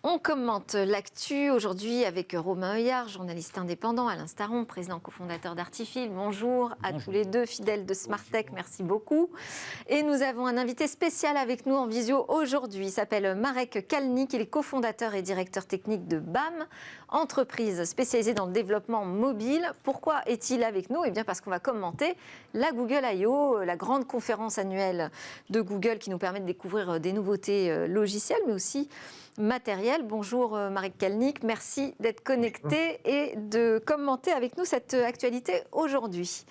On commente l'actu aujourd'hui avec Romain Heuillard, journaliste indépendant, Alain Staron, président cofondateur d'Artifil. Bonjour à tous les deux, fidèles de Smartech, merci beaucoup. Et nous avons un invité spécial avec nous en visio aujourd'hui. Il s'appelle Marek Kalnik, il est cofondateur et directeur technique de BAM, entreprise spécialisée dans le développement mobile. Pourquoi est-il avec nous ? Eh bien parce qu'on va commenter la Google I.O., la grande conférence annuelle de Google qui nous permet de découvrir des nouveautés logicielles, mais aussi matériel. Bonjour Marek Kalnik, merci d'être connecté et de commenter avec nous cette actualité aujourd'hui.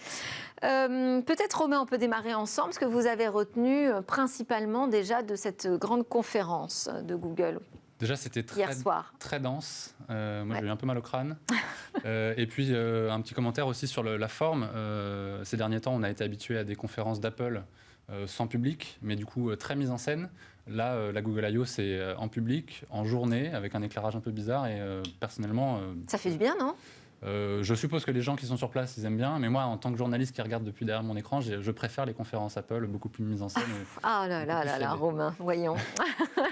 Peut-être Romain, on peut démarrer ensemble, ce que vous avez retenu principalement déjà de cette grande conférence de Google. Déjà, c'était très dense. Moi, j'ai eu un peu mal au crâne. Et puis, un petit commentaire aussi sur la forme. Ces derniers temps, on a été habitué à des conférences d'Apple sans public, mais du coup, très mise en scène. Là, la Google I.O., c'est en public, en journée, avec un éclairage un peu bizarre. Et personnellement... ça fait du bien, non ? Je suppose que les gens qui sont sur place, ils aiment bien. Mais moi, en tant que journaliste qui regarde depuis derrière mon écran, je préfère les conférences Apple, beaucoup plus mises en scène. Ah là là là là, Romain, voyons.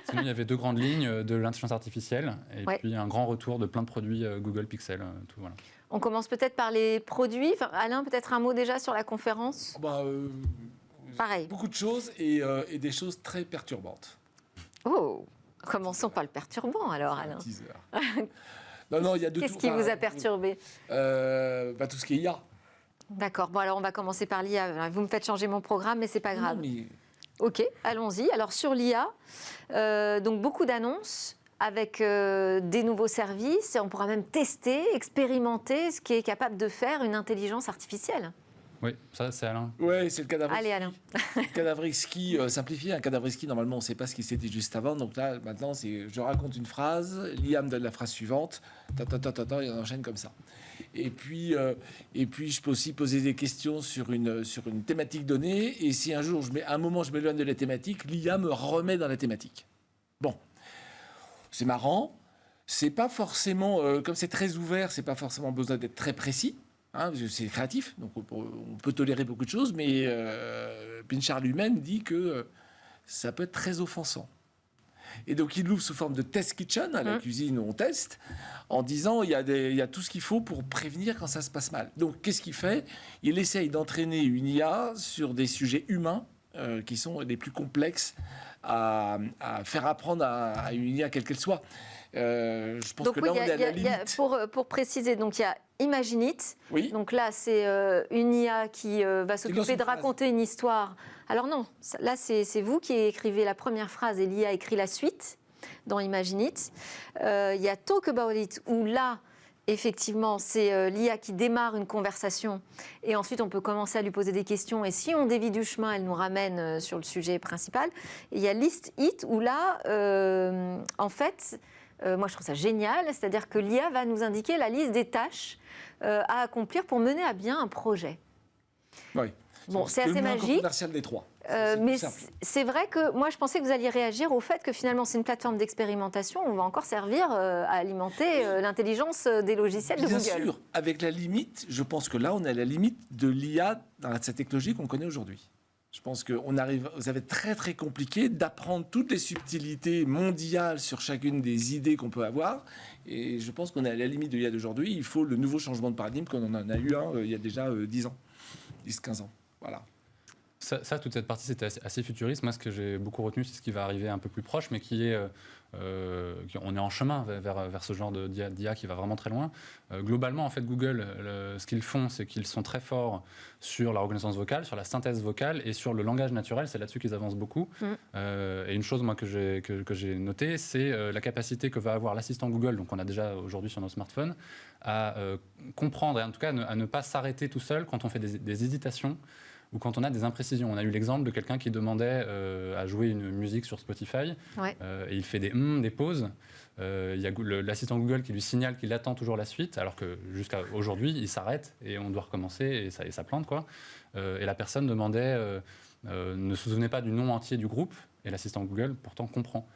Sinon, il y avait deux grandes lignes, de l'intelligence artificielle et puis un grand retour de plein de produits Google Pixel. Tout, voilà. On commence peut-être par les produits. Enfin, Alain, peut-être un mot déjà sur la conférence ? Pareil. Beaucoup de choses et des choses très perturbantes. Oh, commençons par le perturbant alors, Alain. Non, il y a de tout. Qu'est-ce qui vous a perturbé ? Tout ce qui est IA. D'accord. Bon, alors on va commencer par l'IA. Vous me faites changer mon programme, mais c'est pas grave. Non, mais... Ok, allons-y. Alors sur l'IA, donc beaucoup d'annonces avec des nouveaux services. Et on pourra même tester, expérimenter ce qui est capable de faire une intelligence artificielle. Oui, ça c'est Alain. Oui, c'est le cadavre. Allez, Alain. Cadavre exquis simplifié. Un cadavre exquis, normalement, on ne sait pas ce qui s'est dit juste avant. Donc là, maintenant, je raconte une phrase, l'IA me donne la phrase suivante, et on enchaîne comme ça. Et puis, je peux aussi poser des questions sur une thématique donnée. Et si un jour, à un moment, je m'éloigne de la thématique, l'IA me remet dans la thématique. Bon, c'est marrant. C'est pas forcément, comme c'est très ouvert, c'est pas forcément besoin d'être très précis. C'est créatif, donc on peut tolérer beaucoup de choses, mais Pinchard lui-même dit que ça peut être très offensant. Et donc il l'ouvre sous forme de test kitchen, à la cuisine où on teste, en disant il y a tout ce qu'il faut pour prévenir quand ça se passe mal. Donc qu'est-ce qu'il fait ? Il essaye d'entraîner une IA sur des sujets humains qui sont les plus complexes à faire apprendre à une IA quelle qu'elle soit. Je pense que là, on est à la limite. Pour préciser, donc il y a Imaginit. Oui. Donc là, c'est une IA qui va s'occuper de raconter une histoire. Alors non, là, c'est vous qui écrivez la première phrase et l'IA écrit la suite dans Imaginit. Il y a Talk About It, où là, effectivement, c'est l'IA qui démarre une conversation et ensuite on peut commencer à lui poser des questions et si on dévie du chemin, elle nous ramène sur le sujet principal. Et il y a List It, où là, en fait... moi, je trouve ça génial, c'est-à-dire que l'IA va nous indiquer la liste des tâches à accomplir pour mener à bien un projet. Oui. Bon, c'est assez magique. Commercial des trois. Mais c'est vrai que moi, je pensais que vous alliez réagir au fait que finalement, c'est une plateforme d'expérimentation où on va encore servir à alimenter l'intelligence des logiciels de Google. Bien sûr, avec la limite, je pense que là, on est à la limite de l'IA dans cette technologie qu'on connaît aujourd'hui. Je pense que ça va être très très compliqué d'apprendre toutes les subtilités mondiales sur chacune des idées qu'on peut avoir. Et je pense qu'on est à la limite de l'IA d'aujourd'hui. Il faut le nouveau changement de paradigme qu'on en a eu il y a déjà 10-15 ans. Voilà. Ça, toute cette partie, c'était assez futuriste. Moi, ce que j'ai beaucoup retenu, c'est ce qui va arriver un peu plus proche, mais qui est... on est en chemin vers ce genre d'IA qui va vraiment très loin. Globalement, en fait, Google, ce qu'ils font, c'est qu'ils sont très forts sur la reconnaissance vocale, sur la synthèse vocale et sur le langage naturel. C'est là-dessus qu'ils avancent beaucoup. Et une chose, moi, que j'ai notée, c'est la capacité que va avoir l'assistant Google, donc on a déjà aujourd'hui sur nos smartphones, à comprendre et en tout cas à ne pas s'arrêter tout seul quand on fait des hésitations ou quand on a des imprécisions. On a eu l'exemple de quelqu'un qui demandait à jouer une musique sur Spotify, et il fait des pauses. Il y a l'assistant Google qui lui signale qu'il attend toujours la suite, alors que jusqu'à aujourd'hui, il s'arrête et on doit recommencer et ça plante, quoi. Et la personne demandait, ne se souvenait pas du nom entier du groupe, et l'assistant Google pourtant comprend.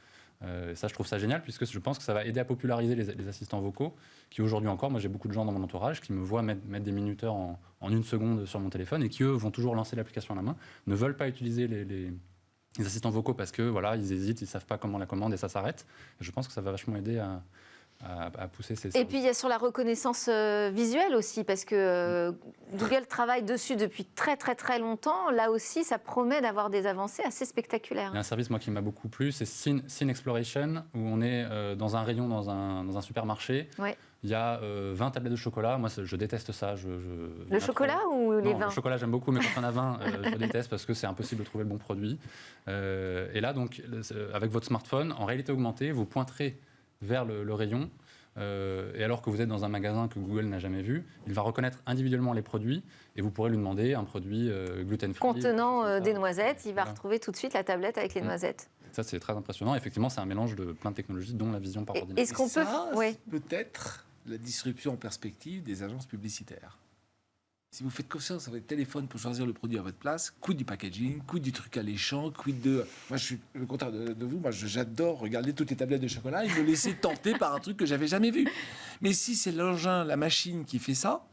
Ça, je trouve ça génial, puisque je pense que ça va aider à populariser les assistants vocaux, qui aujourd'hui encore, moi j'ai beaucoup de gens dans mon entourage qui me voient mettre des minuteurs en une seconde sur mon téléphone et qui, eux, vont toujours lancer l'application à la main, ne veulent pas utiliser les assistants vocaux parce que voilà, ils hésitent, ils savent pas comment la commande et ça s'arrête. Je pense que ça va vachement aider à pousser ces Et services. puis il y a sur la reconnaissance visuelle aussi, parce que Google travaille dessus depuis très très très longtemps. Là aussi, ça promet d'avoir des avancées assez spectaculaires. Il y a un service moi qui m'a beaucoup plu, c'est Scene Exploration, où on est dans un rayon dans un supermarché. Ouais. Il y a 20 tablettes de chocolat. Moi, je déteste ça. Le chocolat ou les Non, vins? le chocolat, j'aime beaucoup, mais quand on a 20, je déteste parce que c'est impossible de trouver le bon produit. Et là, donc, avec votre smartphone, en réalité augmentée, vous pointerez vers le rayon. Et alors que vous êtes dans un magasin que Google n'a jamais vu, il va reconnaître individuellement les produits et vous pourrez lui demander un produit gluten-free. Contenant des noisettes, il va Voilà. retrouver tout de suite la tablette avec les noisettes. Ça, c'est très impressionnant. Effectivement, c'est un mélange de plein de technologies, dont la vision par ordinateur. Est-ce qu'on peut... C'est peut-être la disruption en perspective des agences publicitaires. Si vous faites confiance à votre téléphone pour choisir le produit à votre place, quid du packaging, quid du truc alléchant, quid de... Moi, je suis le contraire de vous. Moi, j'adore regarder toutes les tablettes de chocolat et me laisser tenter par un truc que j'avais jamais vu. Mais si c'est l'engin, la machine qui fait ça,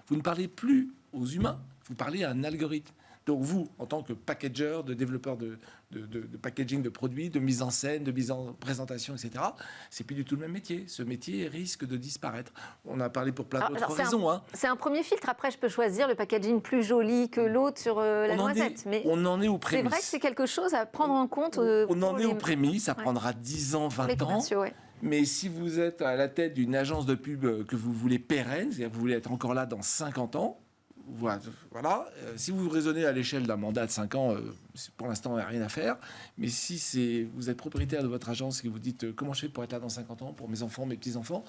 vous ne parlez plus aux humains, vous parlez à un algorithme. Donc vous, en tant que packager, de développeur de packaging de produits, de mise en scène, de mise en présentation, etc., c'est plus du tout le même métier. Ce métier risque de disparaître. On a parlé pour plein d'autres raisons. C'est un premier filtre. Après, je peux choisir le packaging plus joli que l'autre sur la noisette. Mais on en est aux prémices. c'est vrai que c'est quelque chose à prendre en compte. On en est aux prémices. Ça prendra 10 ans, 20 ans. Ouais. Mais si vous êtes à la tête d'une agence de pub que vous voulez pérenne, c'est-à-dire que vous voulez être encore là dans 50 ans, voilà. Si vous raisonnez à l'échelle d'un mandat de 5 ans, pour l'instant, il n'y a rien à faire. Mais si vous êtes propriétaire de votre agence et que vous dites comment je fais pour être là dans 50 ans, pour mes enfants, mes petits-enfants,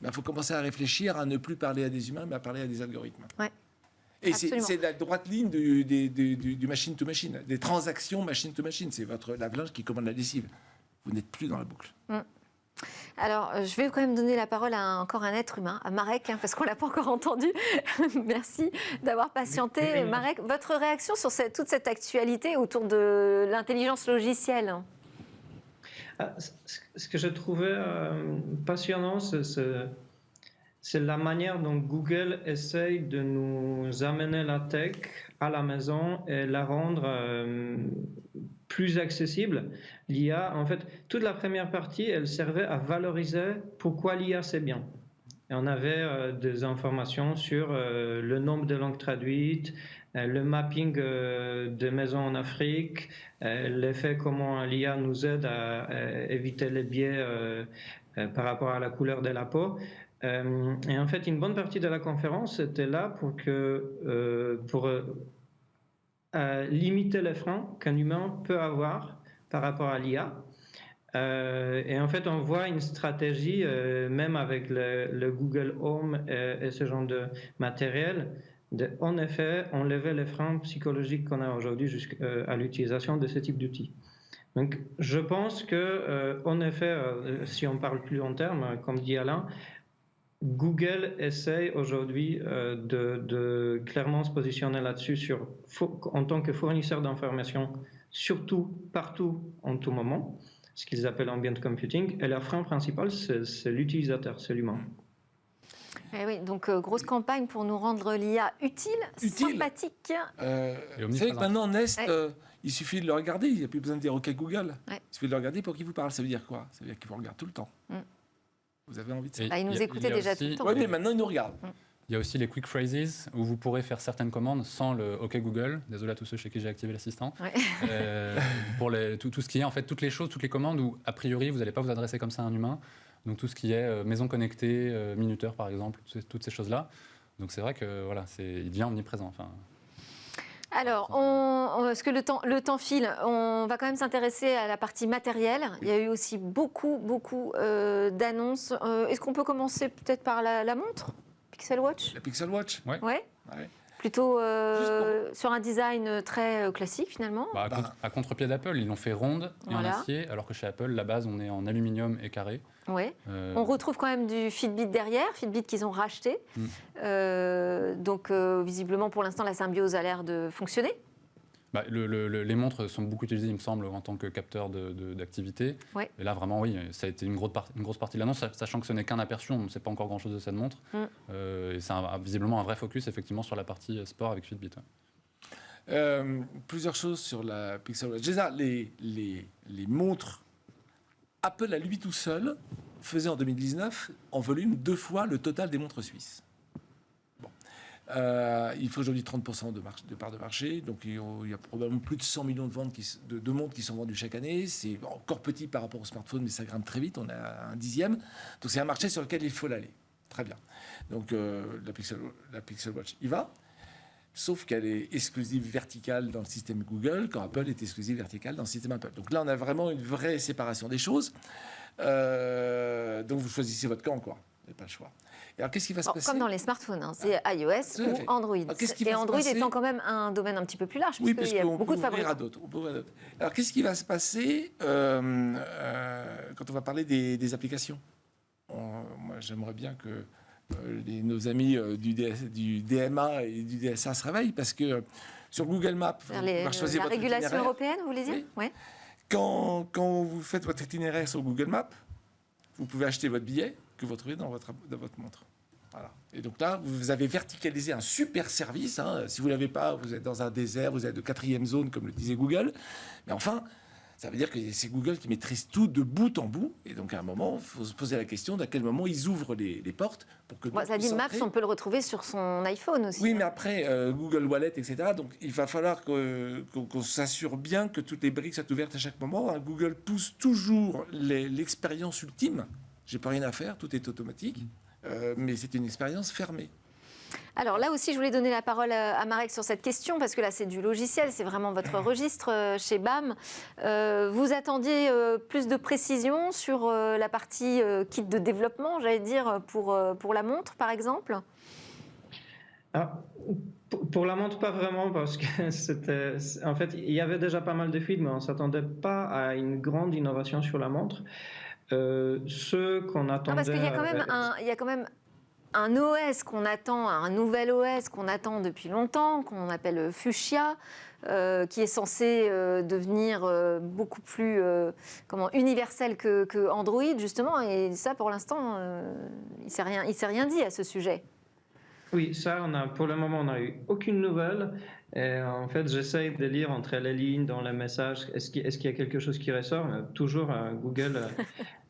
il faut commencer à réfléchir à ne plus parler à des humains, mais à parler à des algorithmes. Ouais. Et c'est la droite ligne du machine to machine, des transactions machine to machine. C'est votre lave-linge qui commande la lessive. Vous n'êtes plus dans la boucle. Alors, je vais quand même donner la parole à encore un être humain, à Marek, parce qu'on ne l'a pas encore entendu. Merci d'avoir patienté. Marek, votre réaction sur toute cette actualité autour de l'intelligence logicielle? Ce que je trouvais passionnant, c'est la manière dont Google essaye de nous amener la tech à la maison et la rendre plus accessible. L'IA, en fait, toute la première partie, elle servait à valoriser pourquoi l'IA c'est bien. Et on avait des informations sur le nombre de langues traduites, le mapping de maisons en Afrique, l'effet comment l'IA nous aide à éviter les biais par rapport à la couleur de la peau. Et en fait, une bonne partie de la conférence était là pour limiter les freins qu'un humain peut avoir par rapport à l'IA. Et en fait, on voit une stratégie, même avec le Google Home et ce genre de matériel, en effet, enlever les freins psychologiques qu'on a aujourd'hui jusqu'à l'utilisation de ce type d'outils. Donc, je pense que, en effet, si on parle plus long terme, comme dit Alain, Google essaie aujourd'hui de clairement se positionner là-dessus en tant que fournisseur d'informations, surtout, partout, en tout moment, ce qu'ils appellent ambient computing. Et leur frein principal, c'est l'utilisateur, c'est l'humain. Eh oui, donc grosse campagne pour nous rendre l'IA utile. Sympathique. Vous savez que maintenant, Nest, il suffit de le regarder, il n'y a plus besoin de dire OK Google. Il suffit de le regarder pour qu'il vous parle. Ça veut dire quoi? Ça veut dire qu'il vous regarde tout le temps. Vous avez envie de ça. Il nous écoutait déjà tout le temps. Oui, mais maintenant, il nous regarde. Il y a aussi les quick phrases où vous pourrez faire certaines commandes sans le OK Google. Désolé à tous ceux chez qui j'ai activé l'assistant. Pour tout ce qui est, en fait, toutes les choses, toutes les commandes où, a priori, vous n'allez pas vous adresser comme ça à un humain. Donc tout ce qui est maison connectée, minuteur par exemple, toutes ces choses-là. Donc c'est vrai que voilà, il devient omniprésent. Enfin. Alors, parce que le temps file, on va quand même s'intéresser à la partie matérielle. Il y a eu aussi beaucoup d'annonces. Est-ce qu'on peut commencer peut-être par la montre Pixel Watch? La Pixel Watch. Ouais. Plutôt sur un design très classique finalement. À contre-pied d'Apple, ils l'ont fait ronde et en acier, alors que chez Apple, la base, on est en aluminium et carré. Ouais. On retrouve quand même du Fitbit derrière, Fitbit qu'ils ont racheté. Donc visiblement, pour l'instant, la symbiose a l'air de fonctionner. Les montres sont beaucoup utilisées, il me semble, en tant que capteur d'activité. Et là, vraiment, oui, ça a été une grosse partie de l'annonce, sachant que ce n'est qu'un aperçu, on ne sait pas encore grand-chose de cette montre. Et c'est visiblement un vrai focus, effectivement, sur la partie sport avec Fitbit. Plusieurs choses sur la Pixel Watch. Déjà, les montres Apple à lui tout seul faisait en 2019 en volume 2 fois le total des montres suisses. Bon. Il faut aujourd'hui 30% de part de marché, donc il y a probablement plus de 100 millions de ventes de montres qui sont vendues chaque année. C'est encore petit par rapport au smartphone, mais ça grimpe très vite, on est à 1/10. Donc c'est un marché sur lequel il faut l'aller. Très bien. Donc la Pixel Watch y va, sauf qu'elle est exclusive verticale dans le système Google, quand Apple est exclusive verticale dans le système Apple. Donc là, on a vraiment une vraie séparation des choses. Donc vous choisissez votre camp, quoi. Vous n'avez pas le choix. Et alors, qu'est-ce qui va se passer ? Comme dans les smartphones, hein, c'est iOS ou Android. Et Android étant quand même un domaine un petit peu plus large, oui, puisqu'il y a beaucoup de fabricants. Alors, qu'est-ce qui va se passer quand on va parler des applications ? Moi, j'aimerais bien que nos amis du DMA et du DSA se réveillent, parce que sur Google Maps, la régulation européenne, vous voulez dire ? Oui. Ouais. Quand vous faites votre itinéraire sur Google Maps, vous pouvez acheter votre billet que vous trouvez dans votre montre. Voilà. Et donc là, vous avez verticalisé un super service. Hein. Si vous ne l'avez pas, vous êtes dans un désert, vous êtes de 4e zone, comme le disait Google. Mais enfin, ça veut dire que c'est Google qui maîtrise tout de bout en bout. Et donc, à un moment, il faut se poser la question d'à quel moment ils ouvrent les portes pour que... Ça dit Maps, on peut le retrouver sur son iPhone aussi. Oui, mais après, Google Wallet, etc. Donc, il va falloir qu'on s'assure bien que toutes les briques soient ouvertes à chaque moment. Hein. Google pousse toujours l'expérience ultime. J'ai pas rien à faire, tout est automatique. Mais c'est une expérience fermée. Alors là aussi, je voulais donner la parole à Marek sur cette question, parce que là, c'est du logiciel, c'est vraiment votre registre chez BAM. Vous attendiez plus de précision sur la partie kit de développement, j'allais dire, pour la montre, par exemple ? Pour la montre, pas vraiment, parce que en fait, il y avait déjà pas mal de feeds, mais on ne s'attendait pas à une grande innovation sur la montre. Ce qu'on attendait... Non, parce qu'il y a quand même un OS qu'on attend, un nouvel OS qu'on attend depuis longtemps, qu'on appelle Fuchsia, qui est censé devenir beaucoup plus universel que Android, justement. Et ça, pour l'instant, il s'est rien dit à ce sujet. Oui, ça, pour le moment, on n'a eu aucune nouvelle. Et en fait, j'essaye de lire entre les lignes dans les messages. Est-ce qu'il y a quelque chose qui ressort ? Toujours, Google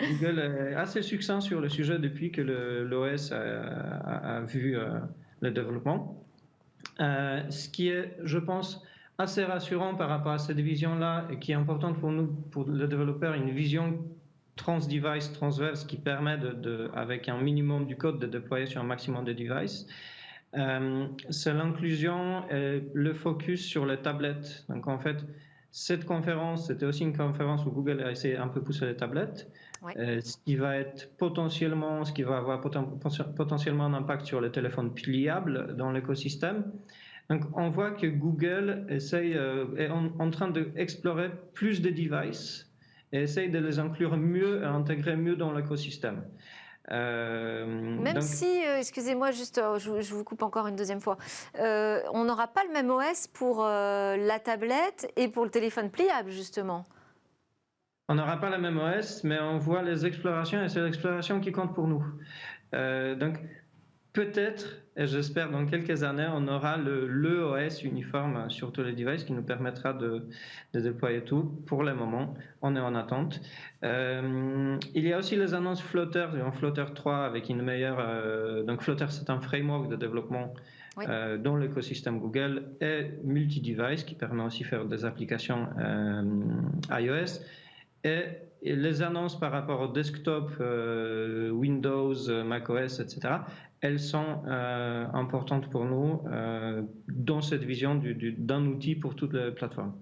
est assez succinct sur le sujet depuis que l'OS a vu le développement. Ce qui est, je pense, assez rassurant par rapport à cette vision-là, et qui est importante pour nous, pour le développeur, une vision trans-device, transverse, qui permet, avec un minimum du code, de déployer sur un maximum de devices. C'est l'inclusion et le focus sur les tablettes. Donc en fait, cette conférence, c'était aussi une conférence où Google a essayé un peu pousser les tablettes, ce qui va avoir potentiellement un impact sur les téléphones pliables dans l'écosystème. Donc on voit que Google est en train d'explorer plus de devices et essaye de les inclure mieux et intégrer mieux dans l'écosystème. Si, excusez-moi, juste, je vous coupe encore une deuxième fois, on n'aura pas le même OS pour la tablette et pour le téléphone pliable, justement. On n'aura pas le même OS, mais on voit les explorations, et c'est l'exploration qui compte pour nous. Donc, peut-être, et j'espère dans quelques années, on aura le OS uniforme sur tous les devices qui nous permettra de déployer tout. Pour le moment, on est en attente. Il y a aussi les annonces Flutter, Flutter 3 avec une meilleure... donc Flutter, c'est un framework de développement dans l'écosystème Google, et multi-device qui permet aussi de faire des applications iOS. Et les annonces par rapport au desktop, Windows, macOS, etc., elles sont importantes pour nous dans cette vision d'un outil pour toutes les plateformes.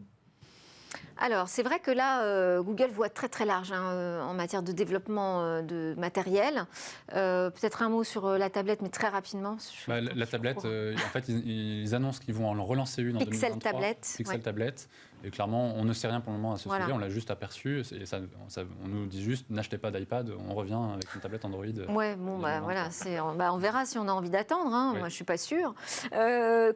Alors, c'est vrai que là, Google voit très très large en matière de développement de matériel. Peut-être un mot sur la tablette, mais très rapidement. La tablette, en fait, ils annoncent qu'ils vont en relancer une en 2023. Pixel tablette. Et clairement, on ne sait rien pour le moment à ce sujet, on l'a juste aperçu. Et on nous dit juste, n'achetez pas d'iPad, on revient avec une tablette Android. Ouais, bon, voilà, on verra si on a envie d'attendre. Moi, je ne suis pas sûre.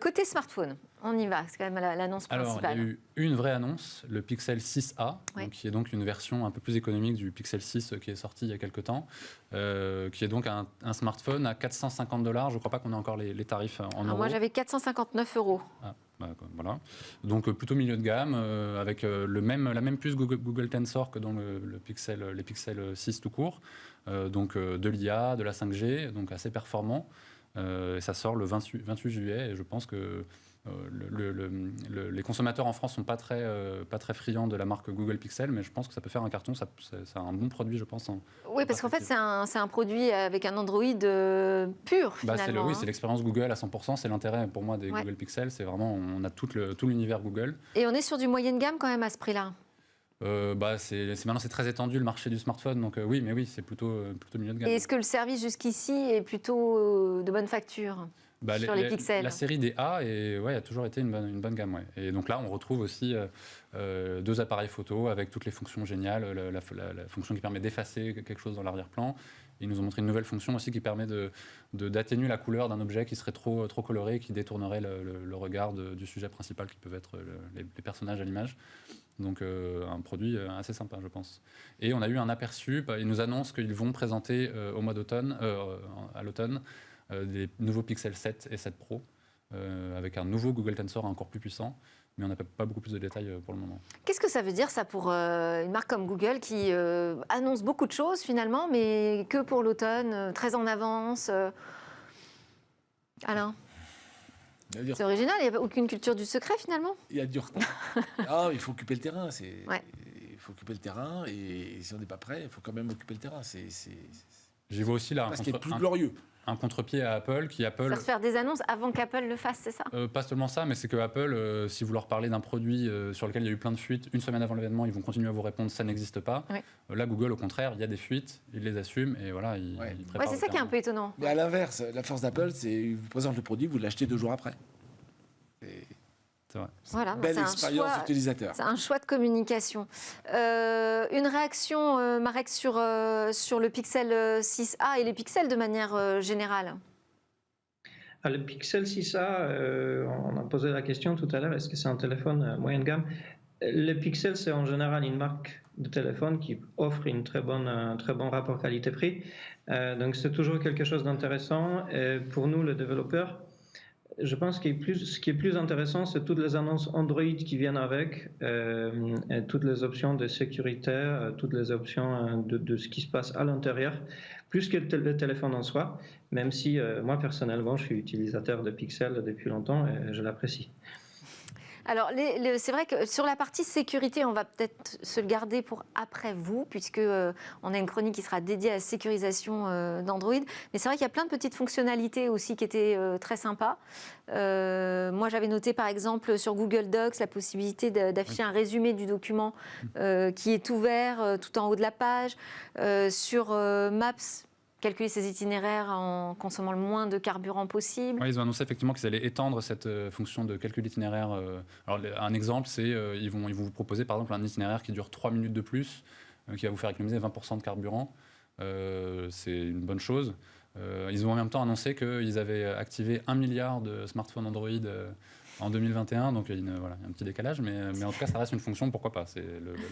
Côté smartphone, on y va, c'est quand même l'annonce principale. Alors, il y a eu une vraie annonce, le Pixel 6a, qui est donc une version un peu plus économique du Pixel 6 qui est sorti il y a quelques temps, qui est donc un smartphone à $450. Je ne crois pas qu'on ait encore les tarifs en euros. Moi, j'avais 459 €. Ah, voilà. Donc plutôt milieu de gamme, avec la même puce Google Tensor que dans les Pixel 6 tout court. Donc de l'IA, de la 5G, donc assez performant. Et ça sort le 28 juillet et je pense que les consommateurs en France sont pas très friands de la marque Google Pixel, mais je pense que ça peut faire un carton. C'est un bon produit, je pense. Oui, parce qu'en fait, c'est un produit avec un Android pur, finalement. C'est l'expérience Google à 100%. C'est l'intérêt pour moi des Google Pixel. C'est vraiment, on a tout l'univers Google. Et on est sur du moyenne gamme quand même à ce prix-là. Maintenant c'est très étendu le marché du smartphone, donc oui, c'est plutôt milieu de gamme. Et est-ce que le service jusqu'ici est plutôt de bonne facture sur les Pixels? La série des A a toujours été une bonne gamme. Ouais. Et donc là, on retrouve aussi 2 appareils photo avec toutes les fonctions géniales, la fonction qui permet d'effacer quelque chose dans l'arrière-plan. Ils nous ont montré une nouvelle fonction aussi qui permet d'atténuer la couleur d'un objet qui serait trop coloré, qui détournerait le regard du sujet principal qui peuvent être les personnages à l'image. Donc un produit assez sympa, je pense. Et on a eu un aperçu, ils nous annoncent qu'ils vont présenter au mois d'automne, à l'automne, des nouveaux Pixel 7 et 7 Pro, avec un nouveau Google Tensor encore plus puissant. Mais on n'a pas beaucoup plus de détails pour le moment. Qu'est-ce que ça veut dire, ça, pour une marque comme Google qui annonce beaucoup de choses, finalement, mais que pour l'automne, très en avance Alain? C'est original, il n'y a aucune culture du secret, finalement? Il y a du retard. Il faut occuper le terrain. Il faut occuper le terrain, et si on n'est pas prêt, il faut quand même occuper le terrain. J'y vois aussi là parce qu'il est plus glorieux. Un contre-pied à Apple, faire des annonces avant qu'Apple le fasse, c'est ça? Pas seulement ça, mais c'est que Apple, si vous leur parlez d'un produit sur lequel il y a eu plein de fuites, une semaine avant l'événement, ils vont continuer à vous répondre ça n'existe pas. Oui. Là, Google, au contraire, il y a des fuites, ils les assument et voilà, ils préparent. C'est ça qui est un peu étonnant. Mais à l'inverse, la force d'Apple, c'est qu'ils vous présentent le produit, vous l'achetez 2 jours après. C'est vrai. Voilà, belle expérience utilisateur. C'est un choix de communication. Une réaction, Marek, sur le Pixel 6a et les pixels de manière générale? Le Pixel 6a, on a posé la question tout à l'heure, est-ce que c'est un téléphone moyenne gamme? Le Pixel, c'est en général une marque de téléphone qui offre un très bon rapport qualité-prix. Donc c'est toujours quelque chose d'intéressant. Et pour nous, les développeurs, je pense que ce qui est plus intéressant, c'est toutes les annonces Android qui viennent avec, et toutes les options de sécurité, toutes les options de ce qui se passe à l'intérieur, plus que le téléphone en soi, même si moi, personnellement, je suis utilisateur de Pixel depuis longtemps et je l'apprécie. Alors, c'est vrai que sur la partie sécurité, on va peut-être se le garder pour après vous, puisque on a une chronique qui sera dédiée à la sécurisation d'Android. Mais c'est vrai qu'il y a plein de petites fonctionnalités aussi qui étaient très sympas. Moi, j'avais noté, par exemple, sur Google Docs, la possibilité d'afficher un résumé du document qui est ouvert tout en haut de la page. Sur Maps, calculer ses itinéraires en consommant le moins de carburant possible. Oui, ils ont annoncé effectivement qu'ils allaient étendre cette fonction de calcul d'itinéraire. Alors, un exemple, c'est ils vont vous proposer par exemple un itinéraire qui dure 3 minutes de plus, qui va vous faire économiser 20% de carburant. C'est une bonne chose. Ils ont en même temps annoncé qu'ils avaient activé 1 milliard de smartphones Android en 2021, donc il y a un petit décalage, mais en tout cas, ça reste une fonction, pourquoi pas.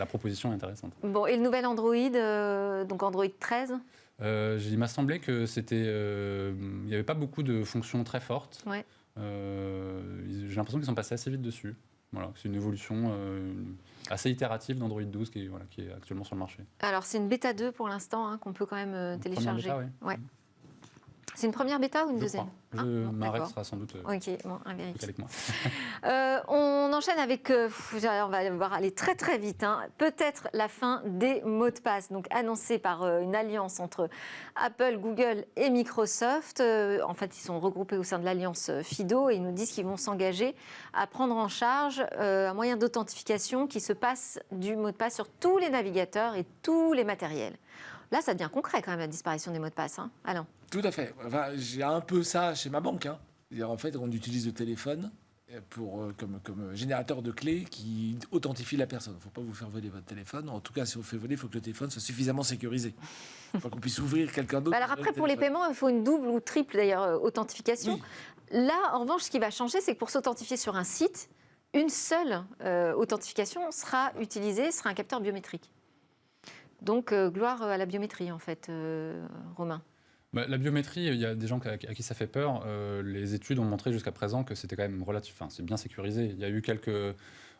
La proposition est intéressante. Bon, et le nouvel Android, donc Android 13 il m'a semblé que il n'y avait pas beaucoup de fonctions très fortes. Ouais. J'ai l'impression qu'ils sont passés assez vite dessus. Voilà, c'est une évolution assez itérative d'Android 12 qui est actuellement sur le marché. Alors, c'est une bêta 2 pour l'instant, qu'on peut quand même télécharger. Bêta, oui. Ouais. C'est une première bêta ou une deuxième? Marek sera sans doute à vérifier. avec moi. On enchaîne avec, on va devoir aller très très vite, peut-être la fin des mots de passe, donc annoncée par une alliance entre Apple, Google et Microsoft. En fait, ils sont regroupés au sein de l'alliance FIDO et ils nous disent qu'ils vont s'engager à prendre en charge un moyen d'authentification qui se passe du mot de passe sur tous les navigateurs et tous les matériels. Là, ça devient concret quand même, la disparition des mots de passe, Alain. Tout à fait. Enfin, j'ai un peu ça chez ma banque. En fait, on utilise le téléphone comme générateur de clés qui authentifie la personne. Il ne faut pas vous faire voler votre téléphone. En tout cas, si on fait voler, il faut que le téléphone soit suffisamment sécurisé. Il ne faut pas qu'on puisse ouvrir quelqu'un d'autre. Alors après, pour les paiements, il faut une double ou triple d'ailleurs authentification. Oui. Là, en revanche, ce qui va changer, c'est que pour s'authentifier sur un site, une seule authentification sera utilisée, sera un capteur biométrique. Donc, gloire à la biométrie, en fait, Romain. La biométrie, il y a des gens à qui ça fait peur. Les études ont montré jusqu'à présent que c'était quand même relatif, c'est bien sécurisé. Il y a eu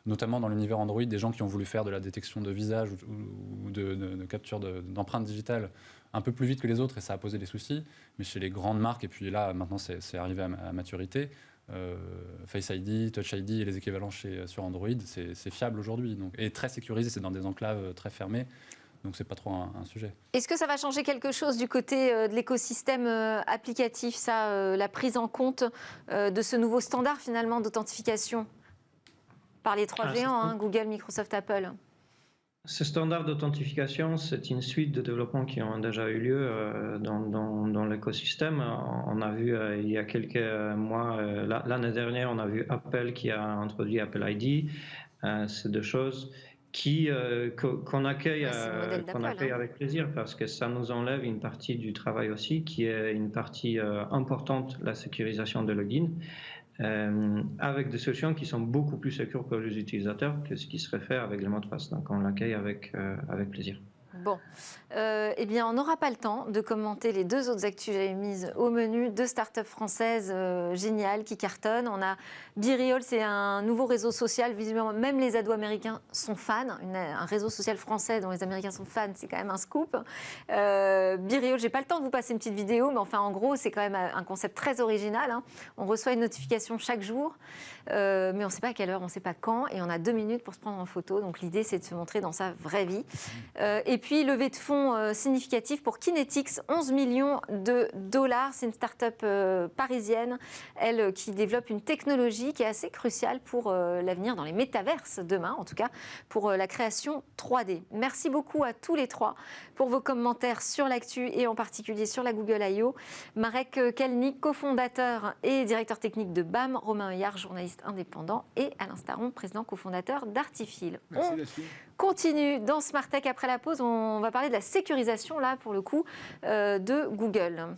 notamment dans l'univers Android, des gens qui ont voulu faire de la détection de visage ou de capture d'empreintes digitales un peu plus vite que les autres, et ça a posé des soucis. Mais chez les grandes marques, et puis là, maintenant, c'est arrivé à maturité, Face ID, Touch ID et les équivalents sur Android, c'est fiable aujourd'hui. Et très sécurisé, c'est dans des enclaves très fermées. Donc, ce n'est pas trop un sujet. Est-ce que ça va changer quelque chose du côté de l'écosystème applicatif, la prise en compte de ce nouveau standard, finalement, d'authentification par les trois géants, Google, Microsoft, Apple? Ce standard d'authentification, c'est une suite de développements qui ont déjà eu lieu dans l'écosystème. On a vu il y a quelques mois, l'année dernière, on a vu Apple qui a introduit Apple ID. C'est deux choses qu'on accueille, avec plaisir, parce que ça nous enlève une partie du travail aussi, qui est une partie importante, la sécurisation de login, avec des solutions qui sont beaucoup plus sécures pour les utilisateurs que ce qui serait fait avec les mots de passe. Donc on l'accueille avec plaisir. Bon, eh bien, on n'aura pas le temps de commenter les deux autres actus que j'avais mises au menu. Deux startups françaises géniales qui cartonnent. On a BeReal, c'est un nouveau réseau social. Visiblement, même les ados américains sont fans. Un réseau social français dont les Américains sont fans, c'est quand même un scoop. BeReal, j'ai pas le temps de vous passer une petite vidéo, mais enfin, en gros, c'est quand même un concept très original. On reçoit une notification chaque jour, mais on ne sait pas à quelle heure, on ne sait pas quand, et on a 2 minutes pour se prendre en photo. Donc l'idée, c'est de se montrer dans sa vraie vie. Et puis, levée de fonds significative pour Kinetics, 11 millions de dollars. C'est une start-up parisienne, elle, qui développe une technologie qui est assez cruciale pour l'avenir dans les métaverses, demain en tout cas, pour la création 3D. Merci beaucoup à tous les trois pour vos commentaires sur l'actu et en particulier sur la Google I.O. Marek Kalnick, cofondateur et directeur technique de BAM, Romain Heuillard, journaliste indépendant, et Alain Staron, président cofondateur d'Artifil. Merci, Delphine. Continue dans Smart Tech après la pause. On va parler de la sécurisation, là, pour le coup, de Google.